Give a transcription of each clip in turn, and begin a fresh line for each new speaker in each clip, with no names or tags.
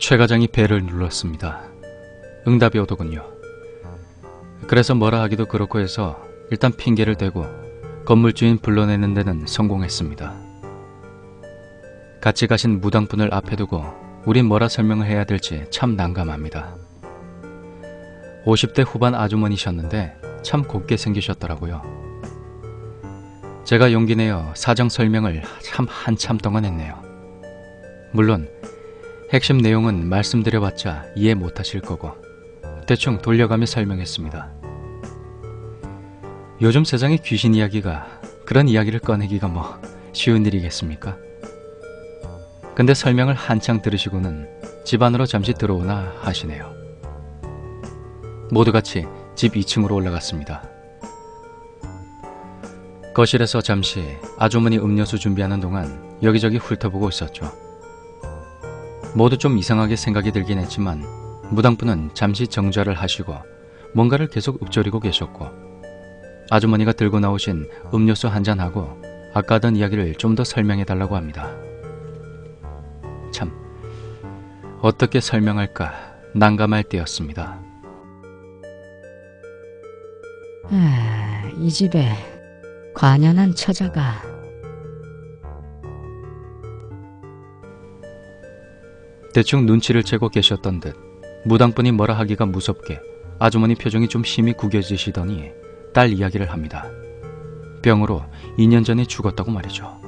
최 과장이 벨을 눌렀습니다. 응답이 오더군요. 그래서 뭐라 하기도 그렇고 해서 일단 핑계를 대고 건물주인 불러내는 데는 성공했습니다. 같이 가신 무당분을 앞에 두고 우린 뭐라 설명을 해야 될지 참 난감합니다. 50대 후반 아주머니셨는데 참 곱게 생기셨더라고요. 제가 용기 내어 사정 설명을 한참 동안 했네요. 물론 핵심 내용은 말씀드려봤자 이해 못하실 거고 대충 돌려가며 설명했습니다. 요즘 세상에 귀신 이야기가 그런 이야기를 꺼내기가 뭐 쉬운 일이겠습니까? 근데 설명을 한창 들으시고는 집 안으로 잠시 들어오나 하시네요. 모두 같이 집 2층으로 올라갔습니다. 거실에서 잠시 아주머니 음료수 준비하는 동안 여기저기 훑어보고 있었죠. 모두 좀 이상하게 생각이 들긴 했지만 무당분은 잠시 정좌를 하시고 뭔가를 계속 읊조리고 계셨고 아주머니가 들고 나오신 음료수 한잔하고 아까 하던 이야기를 좀 더 설명해달라고 합니다. 참, 어떻게 설명할까 난감할 때였습니다.
이 집에 관연한 처자가
대충 눈치를 채고 계셨던 듯 무당분이 뭐라 하기가 무섭게 아주머니 표정이 좀 심히 구겨지시더니 딸 이야기를 합니다. 병으로 2년 전에 죽었다고 말이죠.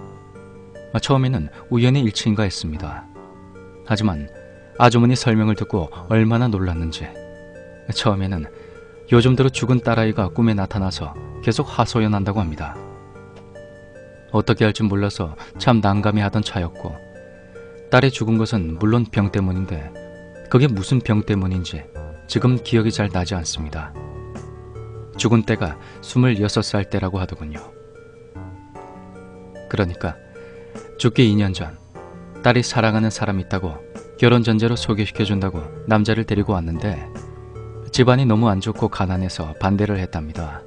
처음에는 우연히 일치인가 했습니다. 하지만 아주머니 설명을 듣고 얼마나 놀랐는지 처음에는 요즘 들어 죽은 딸아이가 꿈에 나타나서 계속 하소연한다고 합니다. 어떻게 할지 몰라서 참 난감해하던 차였고 딸이 죽은 것은 물론 병 때문인데 그게 무슨 병 때문인지 지금 기억이 잘 나지 않습니다. 죽은 때가 26살 때라고 하더군요. 그러니까 죽기 2년 전 딸이 사랑하는 사람 있다고 결혼 전제로 소개시켜준다고 남자를 데리고 왔는데 집안이 너무 안 좋고 가난해서 반대를 했답니다.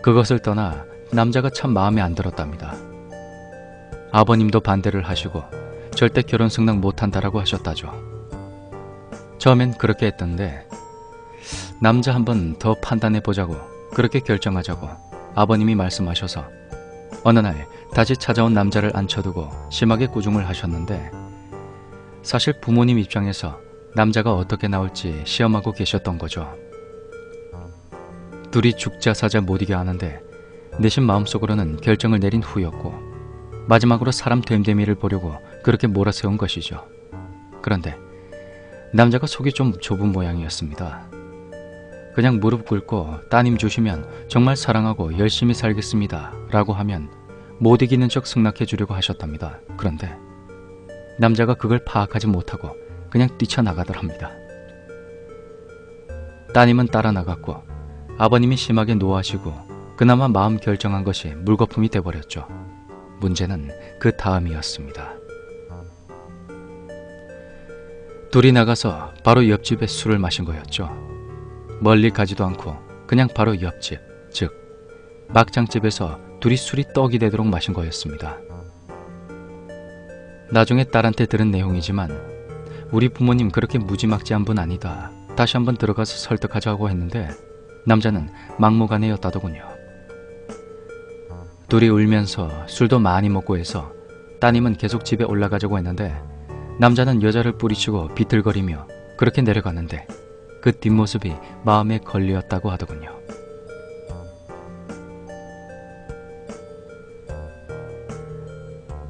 그것을 떠나 남자가 참 마음에 안 들었답니다. 아버님도 반대를 하시고 절대 결혼 승낙 못한다라고 하셨다죠. 처음엔 그렇게 했던데 남자 한번 더 판단해보자고 그렇게 결정하자고 아버님이 말씀하셔서 어느 날 다시 찾아온 남자를 앉혀두고 심하게 꾸중을 하셨는데 사실 부모님 입장에서 남자가 어떻게 나올지 시험하고 계셨던 거죠. 둘이 죽자 사자 못 이겨 하는데 내심 마음속으로는 결정을 내린 후였고 마지막으로 사람 됨됨이를 보려고 그렇게 몰아세운 것이죠. 그런데 남자가 속이 좀 좁은 모양이었습니다. 그냥 무릎 꿇고 따님 주시면 정말 사랑하고 열심히 살겠습니다 라고 하면 못 이기는 척 승낙해 주려고 하셨답니다. 그런데 남자가 그걸 파악하지 못하고 그냥 뛰쳐나가더랍니다. 따님은 따라 나갔고 아버님이 심하게 노하시고 그나마 마음 결정한 것이 물거품이 돼버렸죠. 문제는 그 다음이었습니다. 둘이 나가서 바로 옆집에 술을 마신 거였죠. 멀리 가지도 않고 그냥 바로 옆집, 즉 막장집에서 둘이 술이 떡이 되도록 마신 거였습니다. 나중에 딸한테 들은 내용이지만 우리 부모님 그렇게 무지막지한 분 아니다. 다시 한번 들어가서 설득하자고 했는데 남자는 막무가내였다더군요. 둘이 울면서 술도 많이 먹고 해서 따님은 계속 집에 올라가자고 했는데 남자는 여자를 뿌리치고 비틀거리며 그렇게 내려갔는데 그 뒷모습이 마음에 걸렸다고 하더군요.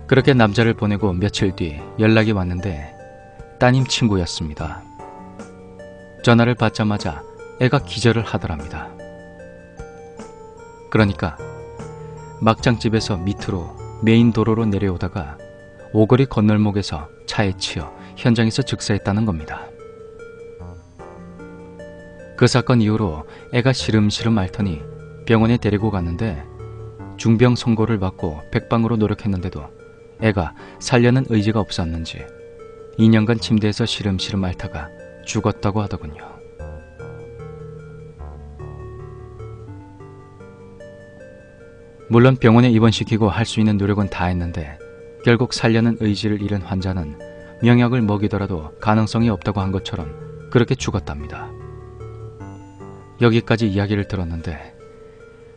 그렇게 남자를 보내고 며칠 뒤 연락이 왔는데 따님 친구였습니다. 전화를 받자마자 애가 기절을 하더랍니다. 그러니까 막장집에서 밑으로 메인 도로로 내려오다가 오거리 건널목에서 차에 치여 현장에서 즉사했다는 겁니다. 그 사건 이후로 애가 시름시름 앓더니 병원에 데리고 갔는데 중병 선고를 받고 백방으로 노력했는데도 애가 살려는 의지가 없었는지 2년간 침대에서 시름시름 앓다가 죽었다고 하더군요. 물론 병원에 입원시키고 할 수 있는 노력은 다 했는데 결국 살려는 의지를 잃은 환자는 명약을 먹이더라도 가능성이 없다고 한 것처럼 그렇게 죽었답니다. 여기까지 이야기를 들었는데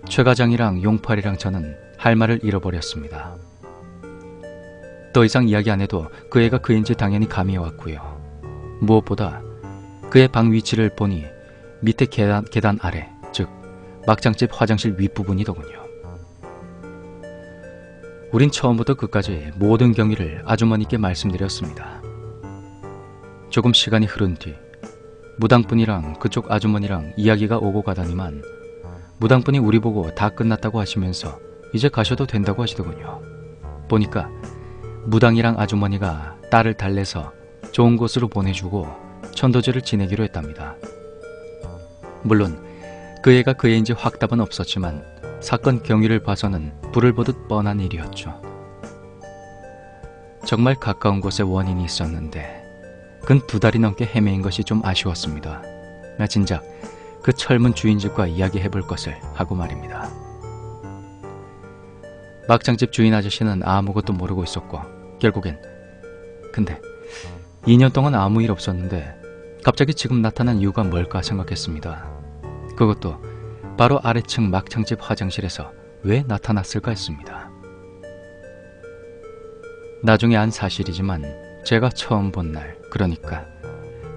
최 과장이랑 용팔이랑 저는 할 말을 잃어버렸습니다. 더 이상 이야기 안 해도 그 애가 그인지 당연히 감이 왔고요. 무엇보다 그의 방 위치를 보니 밑에 계단 아래, 즉 막장집 화장실 윗부분이더군요. 우린 처음부터 끝까지 모든 경위를 아주머니께 말씀드렸습니다. 조금 시간이 흐른 뒤 무당분이랑 그쪽 아주머니랑 이야기가 오고 가더니만 무당분이 우리 보고 다 끝났다고 하시면서 이제 가셔도 된다고 하시더군요. 보니까 무당이랑 아주머니가 딸을 달래서 좋은 곳으로 보내주고 천도제를 지내기로 했답니다. 물론 그 애가 그 애인지 확답은 없었지만 사건 경위를 봐서는 불을 보듯 뻔한 일이었죠. 정말 가까운 곳에 원인이 있었는데 근 2달이 넘게 헤매인 것이 좀 아쉬웠습니다. 나 진작 그 철문 주인집과 이야기해볼 것을 하고 말입니다. 막장집 주인 아저씨는 아무것도 모르고 있었고 결국엔 근데 2년 동안 아무 일 없었는데 갑자기 지금 나타난 이유가 뭘까 생각했습니다. 그것도 바로 아래층 막창집 화장실에서 왜 나타났을까 했습니다. 나중에 안 사실이지만 제가 처음 본 날, 그러니까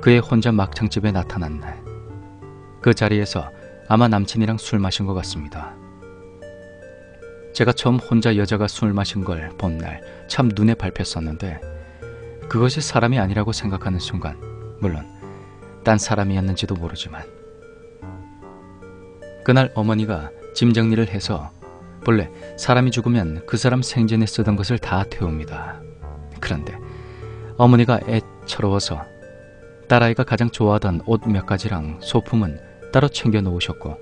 그의 혼자 막창집에 나타난 날, 그 자리에서 아마 남친이랑 술 마신 것 같습니다. 제가 처음 혼자 여자가 술 마신 걸 본 날 참 눈에 밟혔었는데 그것이 사람이 아니라고 생각하는 순간, 물론 딴 사람이었는지도 모르지만 그날 어머니가 짐 정리를 해서 본래 사람이 죽으면 그 사람 생전에 쓰던 것을 다 태웁니다. 그런데 어머니가 애처로워서 딸아이가 가장 좋아하던 옷 몇 가지랑 소품은 따로 챙겨 놓으셨고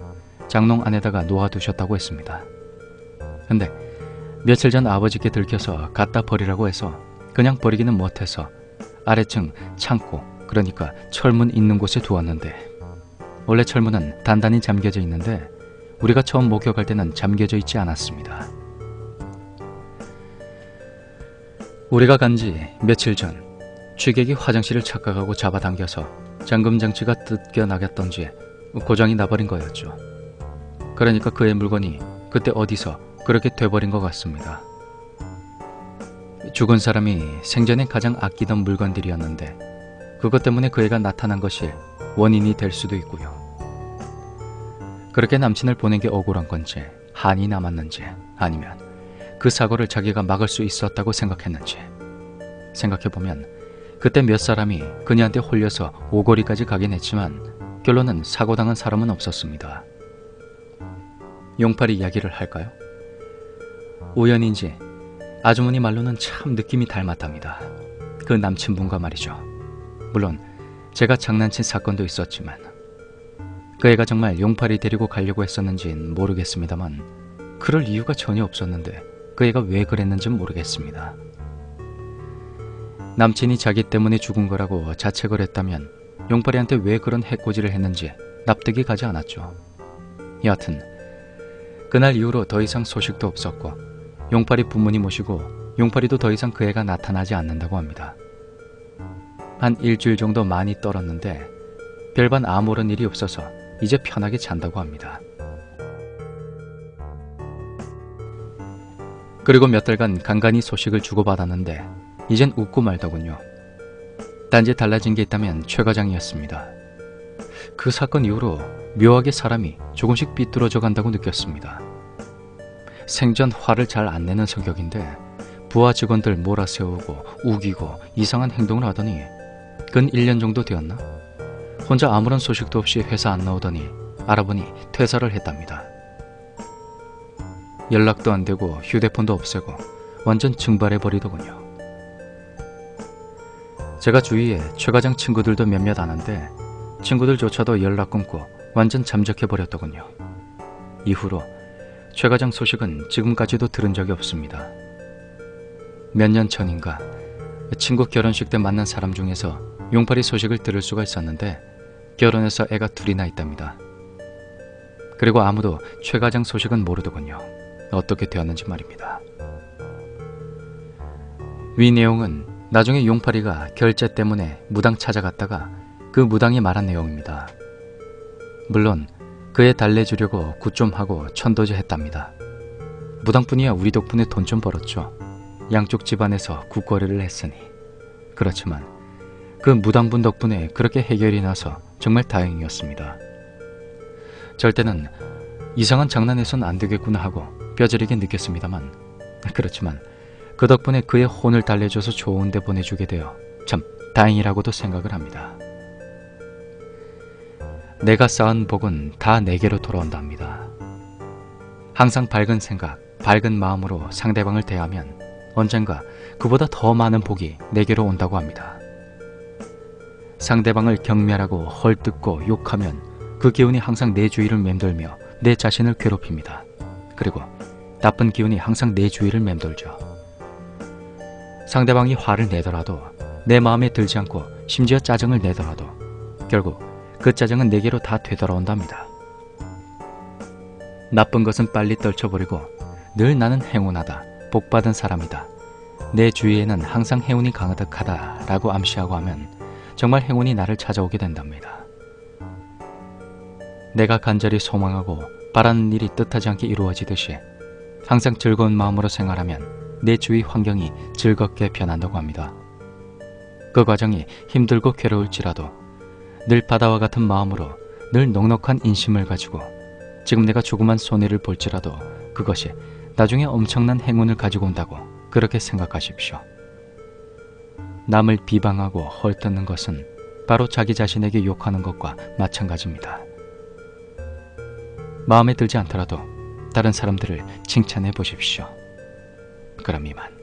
장롱 안에다가 놓아두셨다고 했습니다. 근데 며칠 전 아버지께 들켜서 갖다 버리라고 해서 그냥 버리기는 못해서 아래층 창고, 그러니까 철문 있는 곳에 두었는데 원래 철문은 단단히 잠겨져 있는데 우리가 처음 목격할 때는 잠겨져 있지 않았습니다. 우리가 간 지 며칠 전 취객이 화장실을 착각하고 잡아당겨서 잠금장치가 뜯겨나갔던지 고장이 나버린 거였죠. 그러니까 그의 물건이 그때 어디서 그렇게 돼버린 것 같습니다. 죽은 사람이 생전에 가장 아끼던 물건들이었는데 그것 때문에 그 애가 나타난 것이 원인이 될 수도 있고요. 그렇게 남친을 보낸 게 억울한 건지 한이 남았는지 아니면 그 사고를 자기가 막을 수 있었다고 생각했는지 생각해보면 그때 몇 사람이 그녀한테 홀려서 오거리까지 가긴 했지만 결론은 사고당한 사람은 없었습니다. 용팔이 이야기를 할까요? 우연인지 아주머니 말로는 참 느낌이 닮았답니다. 그 남친분과 말이죠. 물론 제가 장난친 사건도 있었지만 그 애가 정말 용팔이 데리고 가려고 했었는진 모르겠습니다만 그럴 이유가 전혀 없었는데 그 애가 왜 그랬는진 모르겠습니다. 남친이 자기 때문에 죽은 거라고 자책을 했다면 용팔이한테 왜 그런 해코지를 했는지 납득이 가지 않았죠. 여하튼 그날 이후로 더 이상 소식도 없었고 용팔이 부모님 모시고 용팔이도 더 이상 그 애가 나타나지 않는다고 합니다. 한 일주일 정도 많이 떨었는데 별반 아무런 일이 없어서 이제 편하게 잔다고 합니다. 그리고 몇 달간 간간히 소식을 주고받았는데 이젠 웃고 말더군요. 단지 달라진 게 있다면 최 과장이었습니다. 그 사건 이후로 묘하게 사람이 조금씩 삐뚤어져 간다고 느꼈습니다. 생전 화를 잘 안 내는 성격인데 부하 직원들 몰아세우고 우기고 이상한 행동을 하더니 근 1년 정도 되었나? 혼자 아무런 소식도 없이 회사 안 나오더니 알아보니 퇴사를 했답니다. 연락도 안 되고 휴대폰도 없애고 완전 증발해버리더군요. 제가 주위에 최 과장 친구들도 몇몇 아는데 친구들조차도 연락 끊고 완전 잠적해버렸더군요. 이후로 최 과장 소식은 지금까지도 들은 적이 없습니다. 몇 년 전인가 친구 결혼식 때 만난 사람 중에서 용팔이 소식을 들을 수가 있었는데 결혼해서 애가 둘이나 있답니다. 그리고 아무도 최 과장 소식은 모르더군요. 어떻게 되었는지 말입니다. 위 내용은 나중에 용팔이가 결제 때문에 무당 찾아갔다가 그 무당이 말한 내용입니다. 물론 그에 달래주려고 굿 좀 하고 천도제 했답니다. 무당뿐이야 우리 덕분에 돈 좀 벌었죠. 양쪽 집안에서 굿거리를 했으니. 그렇지만 그 무당분 덕분에 그렇게 해결이 나서 정말 다행이었습니다. 절대는 이상한 장난해선 안 되겠구나 하고 뼈저리게 느꼈습니다만, 그렇지만 그 덕분에 그의 혼을 달래줘서 좋은 데 보내주게 되어 참 다행이라고도 생각을 합니다. 내가 쌓은 복은 다 내게로 돌아온답니다. 항상 밝은 생각, 밝은 마음으로 상대방을 대하면 언젠가 그보다 더 많은 복이 내게로 온다고 합니다. 상대방을 경멸하고 헐뜯고 욕하면 그 기운이 항상 내 주위를 맴돌며 내 자신을 괴롭힙니다. 그리고 나쁜 기운이 항상 내 주위를 맴돌죠. 상대방이 화를 내더라도 내 마음에 들지 않고 심지어 짜증을 내더라도 결국 그 짜증은 내게로 다 되돌아온답니다. 나쁜 것은 빨리 떨쳐버리고 늘 나는 행운하다, 복받은 사람이다, 내 주위에는 항상 행운이 가득하다 라고 암시하고 하면 정말 행운이 나를 찾아오게 된답니다. 내가 간절히 소망하고 바라는 일이 뜻하지 않게 이루어지듯이 항상 즐거운 마음으로 생활하면 내 주위 환경이 즐겁게 변한다고 합니다. 그 과정이 힘들고 괴로울지라도 늘 바다와 같은 마음으로 늘 넉넉한 인심을 가지고 지금 내가 조그만 손해를 볼지라도 그것이 나중에 엄청난 행운을 가지고 온다고 그렇게 생각하십시오. 남을 비방하고 헐뜯는 것은 바로 자기 자신에게 욕하는 것과 마찬가지입니다. 마음에 들지 않더라도 다른 사람들을 칭찬해 보십시오. 그럼 이만.